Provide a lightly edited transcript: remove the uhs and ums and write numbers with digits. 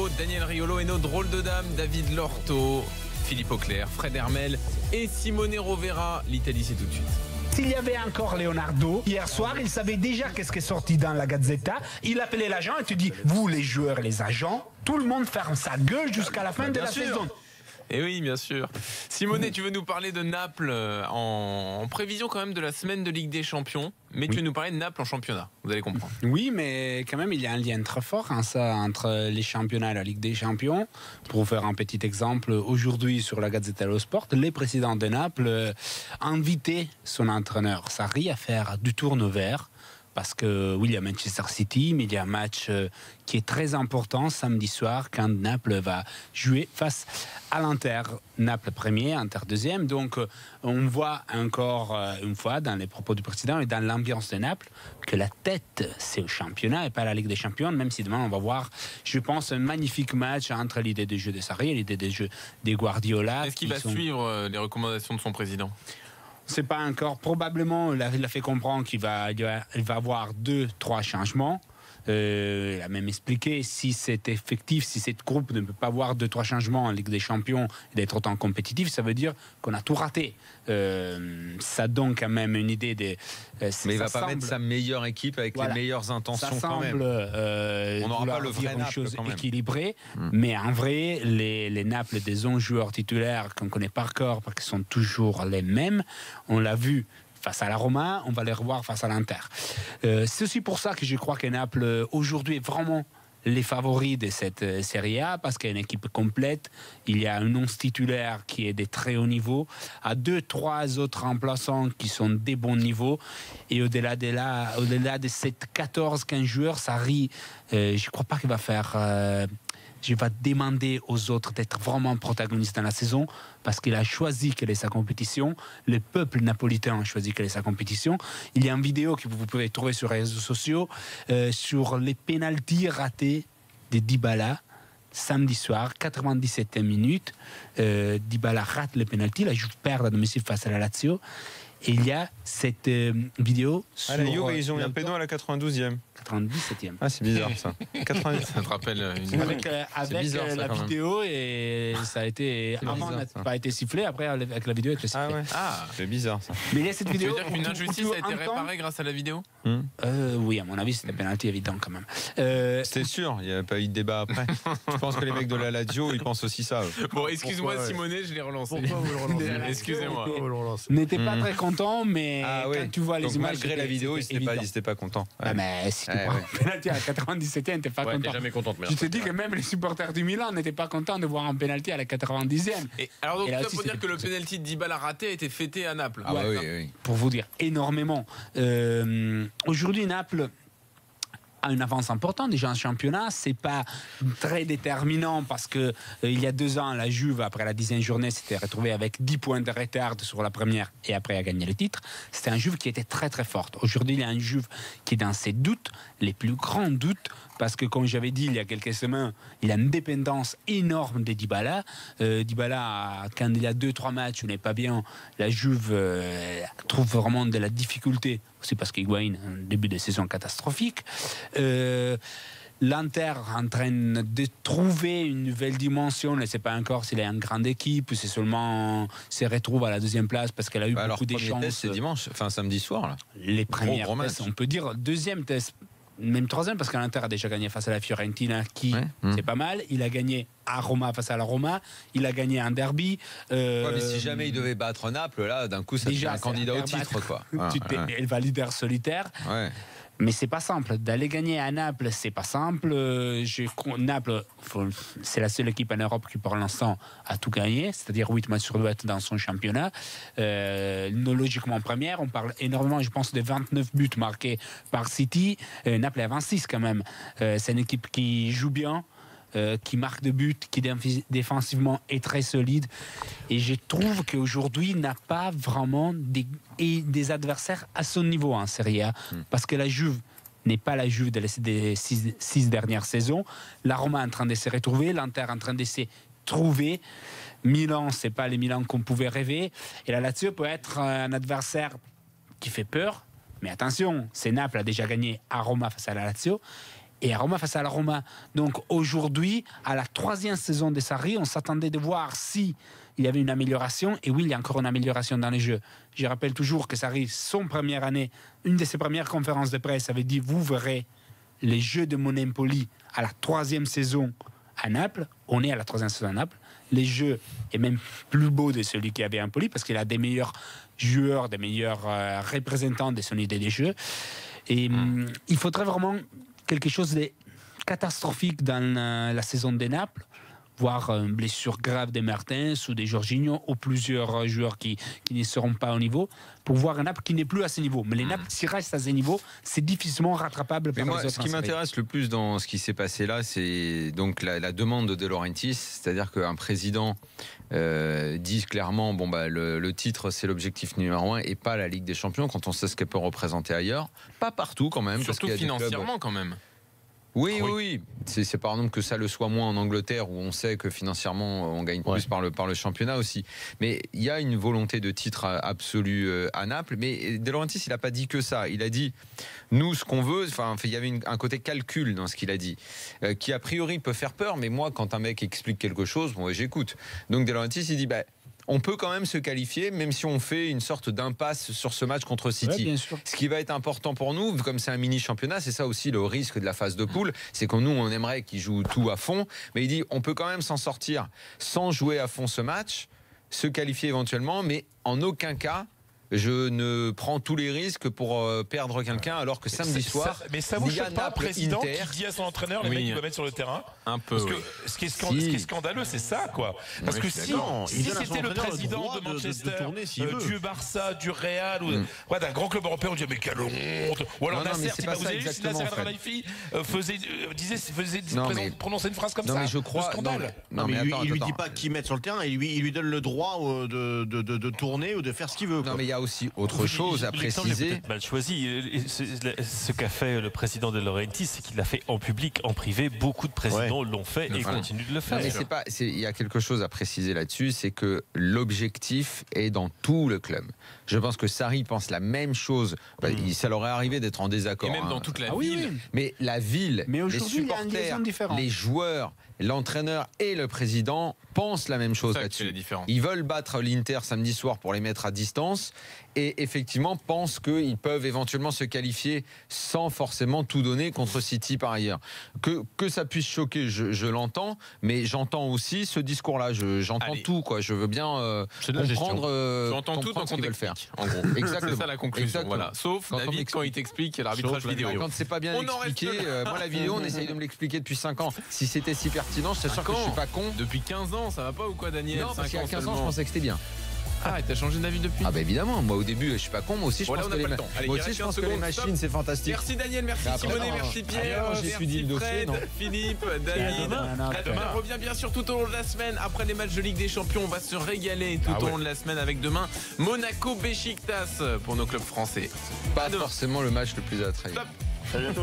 Nico, Daniel Riolo et nos drôles de dames, David Lorto, Philippe Auclair, Fred Hermel et Simone Rovera. L'Italie, c'est tout de suite. S'il y avait encore Leonardo, hier soir, il savait déjà qu'est-ce qui est sorti dans la Gazzetta. Il appelait l'agent et tu dis, vous les joueurs et les agents, tout le monde ferme sa gueule jusqu'à la fin de la saison. Et oui, bien sûr. Simone, tu veux nous parler de Naples en prévision quand même de la semaine de Ligue des Champions, mais tu veux nous parler de Naples en championnat, vous allez comprendre. Oui, mais quand même, il y a un lien très fort entre les championnats et la Ligue des Champions. Pour vous faire un petit exemple, aujourd'hui sur la Gazzetta dello Sport, le président de Naples a invité son entraîneur Sarri à faire du turnover. Parce que oui, il y a Manchester City, mais il y a un match qui est très important samedi soir quand Naples va jouer face à l'Inter. Naples premier, Inter deuxième. Donc on voit encore une fois dans les propos du président et dans l'ambiance de Naples que la tête c'est au championnat et pas la Ligue des Champions, même si demain on va voir, je pense, un magnifique match entre l'idée de jeu de Sarri et l'idée de jeu des Guardiola. Est-ce qu'il va suivre les recommandations de son président ? C'est pas encore. Probablement, il a fait comprendre qu'il va avoir 2-3 changements. Il a même expliqué si c'est effectif, si cette groupe ne peut pas avoir 2-3 changements en Ligue des Champions et d'être autant compétitif, ça veut dire qu'on a tout raté. Ça donne quand même une idée de. Mais il va pas mettre sa meilleure équipe avec les meilleures intentions ça quand semble, même. On n'aura pas le vrai une Naples chose quand même. équilibrée, mais en vrai, les Naples des 11 joueurs titulaires qu'on connaît par cœur parce qu'ils sont toujours les mêmes, on l'a vu face à la Roma, on va les revoir face à l'Inter. C'est aussi pour ça que je crois que Naples aujourd'hui est vraiment les favoris de cette Serie A parce qu'il y a une équipe complète, il y a un 11 titulaire qui est de très haut niveau, à 2-3 autres remplaçants qui sont des bons niveaux, et au-delà de ces 14-15 joueurs, Sarri, je ne crois pas qu'il va faire... je vais demander aux autres d'être vraiment protagonistes dans la saison parce qu'il a choisi quelle est sa compétition. Le peuple napolitain a choisi quelle est sa compétition. Il y a une vidéo que vous pouvez trouver sur les réseaux sociaux sur les pénaltys ratés de Dybala samedi soir, 97e minute. Dybala rate le pénalty, la Juve perd à domicile face à la Lazio. Et il y a cette vidéo sur... la Juve, ils ont eu un péno à la 92e. 97e. Ah, c'est bizarre ça. 90... Ça te rappelle une... Avec bizarre, ça, la quand même. vidéo, et ça a été... Avant, bizarre, n'a ça. pas été sifflé, après avec la vidéo, elle a été sifflée. Ah ouais. Ah, c'est bizarre ça. Mais il y a cette Tu veux vidéo... dire qu'une où injustice tu a été entends- réparée grâce à la vidéo ? Oui, à mon avis, c'était un penalty évident quand même. C'est sûr, il n'y a pas eu de débat après. Je pense que les mecs de la Lazio, ils pensent aussi ça. Bon, excuse-moi Pourquoi, ouais. Simone, je l'ai relancé. Pourquoi vous le relancez Excusez-moi. Pourquoi vous le relancez N'était pas très content, mais Ah ouais. quand tu vois les Donc images... malgré la c'était- vidéo, ils c'était n'étaient évident. pas contents. Ah, mais si tu Ouais, prends ouais. un penalty à la 97e, t'es pas Ouais, t'es content. jamais contente, mais Je te dis que même les supporters du Milan n'étaient pas contents de voir un penalty à la 90e. Et alors donc Et là ça aussi, faut dire c'était- que le penalty de Dybala raté a été fêté à Naples. Ah bah Ouais. oui. Pour vous dire, énormément. Aujourd'hui, Naples a une avance importante déjà en championnat. C'est pas très déterminant parce que il y a 2 ans, la Juve, après la 10e journée, s'était retrouvée avec 10 points de retard sur la première et après a gagné le titre. C'était un Juve qui était très très forte. Aujourd'hui, il y a un Juve qui est dans ses doutes, les plus grands doutes, parce que comme j'avais dit il y a quelques semaines, il a une dépendance énorme de Dybala. Dybala, quand il y a 2-3 matchs où il n'est pas bien, la Juve trouve vraiment de la difficulté, aussi parce qu'Higuaín a un début de saison catastrophique. L'Inter en train de trouver une nouvelle dimension. Je ne sais pas encore s'il est une grande équipe, c'est seulement se retrouve à la 2e place parce qu'elle a eu Alors, beaucoup de premier chances. test, c'est dimanche, enfin samedi soir là. Les premières gros match. tests, on peut dire 2e test, même 3e, parce que l'Inter a déjà gagné face à la Fiorentina, qui Ouais. c'est pas mal. Il a gagné à Roma face à la Roma. Il a gagné un derby. Ouais, mais si jamais il devait battre Naples, là, d'un coup, ça devient un c'est candidat au à faire titre, battre. quoi. Elle va leader solitaire. Ouais. Mais c'est pas simple. D'aller gagner à Naples, c'est pas simple. Naples, c'est la seule équipe en Europe qui, pour l'instant, a tout gagné, c'est-à-dire 8 matchs sur 2 dans son championnat. Logiquement première, on parle énormément, je pense, de 29 buts marqués par City. Naples est à 26 quand même. C'est une équipe qui joue bien, qui marque de buts, qui défensivement est très solide. Et je trouve qu'aujourd'hui, il n'a pas vraiment des adversaires à son niveau en Serie A. Parce que la Juve n'est pas la Juve des 6 dernières saisons. La Roma est en train de se retrouver, l'Inter est en train de se trouver. Milan, c'est pas les Milan qu'on pouvait rêver. Et la Lazio peut être un adversaire qui fait peur. Mais attention, c'est Naples a déjà gagné à Roma face à la Lazio. et à Roma face à la Roma. Donc aujourd'hui, à la 3e saison de Sarri, on s'attendait de voir si il y avait une amélioration. Et oui, il y a encore une amélioration dans les jeux. Je rappelle toujours que Sarri, son première année, une de ses premières conférences de presse, avait dit: vous verrez les jeux de Monempoli à la 3e saison à Naples. On est à la 3e saison à Naples. Les jeux est même plus beau de celui qui avait à Empoli parce qu'il a des meilleurs joueurs, des meilleurs représentants de son idée des jeux. Et il faudrait vraiment quelque chose de catastrophique dans la saison de Naples, voire une blessure grave de Mertens ou de Jorginho ou plusieurs joueurs qui ne seront pas au niveau, pour voir un Naples qui n'est plus à ce niveau. Mais les Naples, s'ils restent à ce niveau, c'est difficilement rattrapable par les autres. Ce qui m'intéresse le plus dans ce qui s'est passé là, c'est donc la demande de De Laurentiis, c'est-à-dire qu'un président dit clairement le titre c'est l'objectif numéro 1 et pas la Ligue des Champions, quand on sait ce qu'elle peut représenter ailleurs. Pas partout quand même. Surtout parce qu'il y a financièrement quand même. Oui. C'est par exemple que ça le soit moins en Angleterre, où on sait que financièrement on gagne plus par le championnat aussi. Mais il y a une volonté de titre absolue à Naples. Mais De Laurentiis, il n'a pas dit que ça. Il a dit, nous, ce qu'on veut, il y avait un côté calcul dans ce qu'il a dit, qui a priori peut faire peur. Mais moi, quand un mec explique quelque chose, j'écoute. Donc De Laurentiis, il dit, on peut quand même se qualifier, même si on fait une sorte d'impasse sur ce match contre City. Ouais, bien sûr. Ce qui va être important pour nous, comme c'est un mini-championnat, c'est ça aussi le risque de la phase de poule, c'est que nous, on aimerait qu'ils jouent tout à fond, mais il dit, on peut quand même s'en sortir sans jouer à fond ce match, se qualifier éventuellement, mais en aucun cas, je ne prends tous les risques pour perdre quelqu'un, alors que samedi soir, mais ça vous choque pas un président Inter, qui dit à son entraîneur les mecs il va mettre sur le terrain un peu. Parce que ce qui est scandaleux, c'est ça, quoi. Parce que si c'était le président de Manchester, du Barça, du Real, ou d'un grand club européen, on dirait mais quelle honte. Ou alors Nasser, si vous avez vu si Nasser Al-Khelaifi prononçait une phrase comme ça. Non mais je crois. Scandale. Non mais il lui dit pas qui mettre sur le terrain, il lui donne le droit de tourner ou de faire ce qu'il veut. Non mais il y a aussi autre chose à préciser. Mal choisi. Ce qu'a fait le président De Laurentiis, c'est qu'il l'a fait en public, en privé. Beaucoup de présidents l'ont fait et continuent de le faire. Non, mais il y a quelque chose à préciser là-dessus, c'est que l'objectif est dans tout le club. Je pense que Sarri pense la même chose. Ça leur est arrivé d'être en désaccord. Et même dans toute la ville. Oui. Mais la ville, les supporters, les joueurs, l'entraîneur et le président pensent la même chose là-dessus. Ils veulent battre l'Inter samedi soir pour les mettre à distance et effectivement pensent qu'ils peuvent éventuellement se qualifier sans forcément tout donner contre City par ailleurs. Que ça puisse choquer, je l'entends, mais j'entends aussi ce discours-là. J'entends tout, quoi. Je veux bien comprendre. J'entends tout ce qu'ils veulent faire. En gros, exactement. C'est ça la conclusion. Voilà. Sauf quand David quand il t'explique l'arbitrage vidéo. Quand c'est pas bien expliqué, moi la vidéo, on essaye de me l'expliquer depuis 5 ans. Si c'était si pertinent, c'est sûr que je suis pas con. Depuis 15 ans, ça va pas ou quoi, Daniel? Non, parce qu'il y a 15 ans, je pensais que c'était bien. Ah, et t'as changé d'avis depuis? Ah bah évidemment, moi au début je suis pas con, moi aussi je pense que les machines c'est fantastique. Merci Daniel, merci Simonet, merci Pierre, j'étudie le dossier, Philippe, David. Demain revient bien sûr tout au long de la semaine. Après les matchs de Ligue des Champions, on va se régaler tout au long de la semaine avec demain Monaco Beşiktaş pour nos clubs français. Pas forcément le match le plus attrayant. À bientôt.